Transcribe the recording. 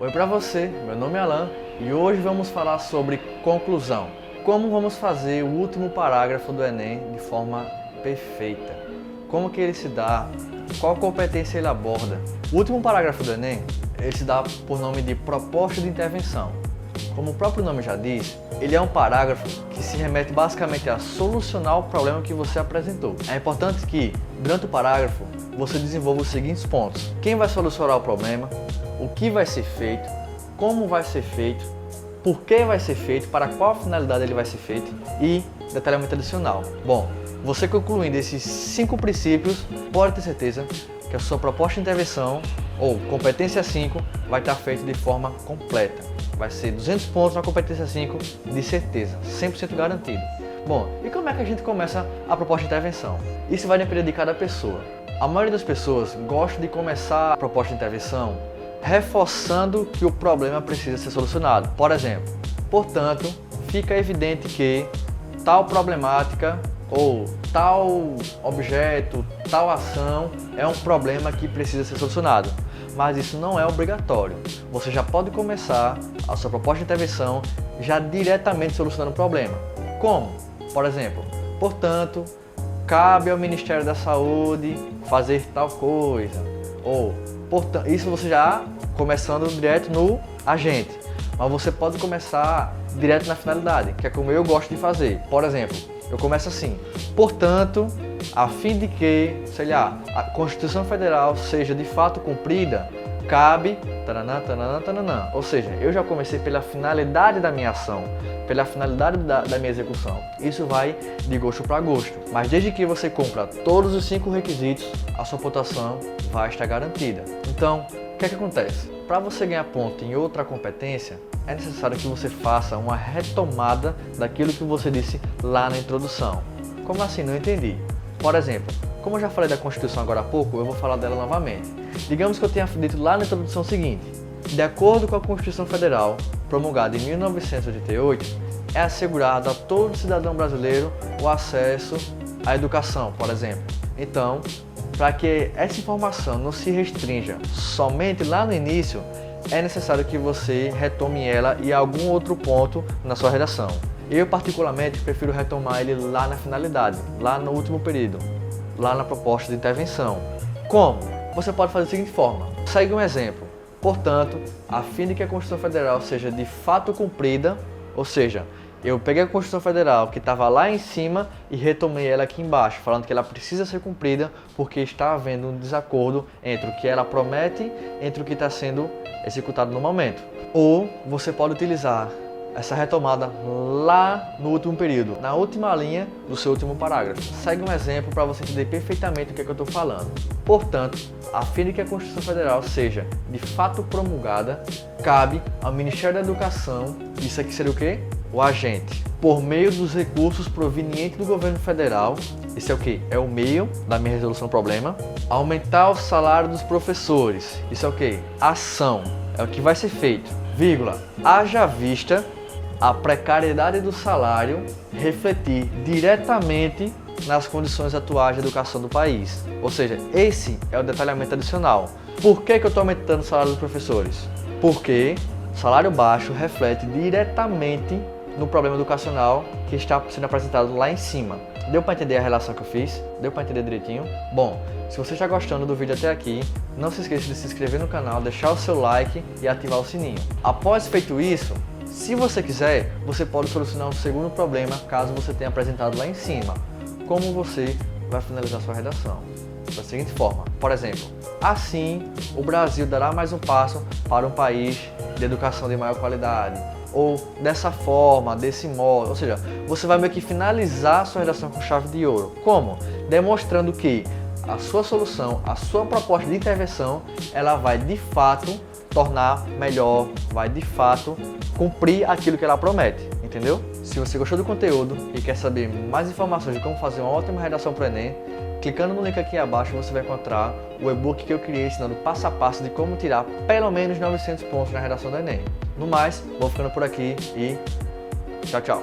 Oi para você, meu nome é Alan e hoje vamos falar sobre conclusão. Como vamos fazer o último parágrafo do Enem de forma perfeita? Como que ele se dá? Qual competência ele aborda? O último parágrafo do Enem, ele se dá por nome de proposta de intervenção. Como o próprio nome já diz, ele é um parágrafo que se remete basicamente a solucionar o problema que você apresentou. É importante que, durante o parágrafo, você desenvolva os seguintes pontos: quem vai solucionar o problema, o que vai ser feito, como vai ser feito, por que vai ser feito, para qual finalidade ele vai ser feito e detalhamento adicional. Bom, você concluindo esses 5 princípios, pode ter certeza que a sua proposta de intervenção ou competência 5 vai estar feita de forma completa. Vai ser 200 pontos na competência 5 de certeza, 100% garantido. Bom, e como é que a gente começa a proposta de intervenção? Isso vai depender de cada pessoa. A maioria das pessoas gosta de começar a proposta de intervenção reforçando que o problema precisa ser solucionado. Por exemplo, portanto, fica evidente que tal problemática ou tal objeto, tal ação é um problema que precisa ser solucionado. Mas isso não é obrigatório. Você já pode começar a sua proposta de intervenção já diretamente solucionando o problema. Como? Por exemplo, portanto, cabe ao Ministério da Saúde fazer tal coisa. Ou, portanto, isso você já começando direto no agente. Mas você pode começar direto na finalidade, que é como eu gosto de fazer. Por exemplo, eu começo assim: portanto, a fim de que, sei lá, a Constituição Federal seja de fato cumprida, cabe taranã, taranã, taranã. Ou seja, eu já comecei pela finalidade da minha ação, pela finalidade da minha execução. Isso vai de gosto para gosto. Mas desde que você cumpra todos os 5 requisitos, a sua pontuação vai estar garantida. Então, o que é que acontece? Para você ganhar ponto em outra competência, é necessário que você faça uma retomada daquilo que você disse lá na introdução. Como assim? Não entendi. Por exemplo, como eu já falei da Constituição agora há pouco, eu vou falar dela novamente. Digamos que eu tenha dito lá na introdução o seguinte: de acordo com a Constituição Federal, promulgada em 1988, é assegurado a todo cidadão brasileiro o acesso à educação, por exemplo. Então, para que essa informação não se restrinja somente lá no início, é necessário que você retome ela em algum outro ponto na sua redação. Eu, particularmente, prefiro retomar ele lá na finalidade, lá no último período, lá na proposta de intervenção. Como? Você pode fazer da seguinte forma. Segue um exemplo. Portanto, a fim de que a Constituição Federal seja de fato cumprida, ou seja, eu peguei a Constituição Federal que estava lá em cima e retomei ela aqui embaixo, falando que ela precisa ser cumprida porque está havendo um desacordo entre o que ela promete entre o que está sendo executado no momento. Ou você pode utilizar essa retomada lá no último período, na última linha do seu último parágrafo. Segue um exemplo para você entender perfeitamente o que é que eu estou falando. Portanto, a fim de que a Constituição Federal seja de fato promulgada, cabe ao Ministério da Educação, isso aqui seria o quê? O agente, por meio dos recursos provenientes do governo federal, isso é o quê? É o meio da minha resolução do problema, aumentar o salário dos professores, isso é o quê? Ação, é o que vai ser feito, vírgula, haja vista a precariedade do salário refletir diretamente nas condições atuais de educação do país. Ou seja, esse é o detalhamento adicional. Por que eu estou aumentando o salário dos professores? Porque salário baixo reflete diretamente no problema educacional que está sendo apresentado lá em cima. Deu para entender a relação que eu fiz? Deu para entender direitinho? Bom, se você está gostando do vídeo até aqui, não se esqueça de se inscrever no canal, deixar o seu like e ativar o sininho. Após feito isso, se você quiser, você pode solucionar um segundo problema caso você tenha apresentado lá em cima. Como você vai finalizar sua redação? Da seguinte forma, por exemplo, assim o Brasil dará mais um passo para um país de educação de maior qualidade. Ou dessa forma, desse modo, ou seja, você vai meio que finalizar a sua redação com chave de ouro. Como? Demonstrando que a sua solução, a sua proposta de intervenção, ela vai de fato tornar melhor, vai de fato cumprir aquilo que ela promete, entendeu? Se você gostou do conteúdo e quer saber mais informações de como fazer uma ótima redação para o Enem, clicando no link aqui abaixo você vai encontrar o e-book que eu criei ensinando passo a passo de como tirar pelo menos 900 pontos na redação do Enem. No mais, vou ficando por aqui e tchau, tchau!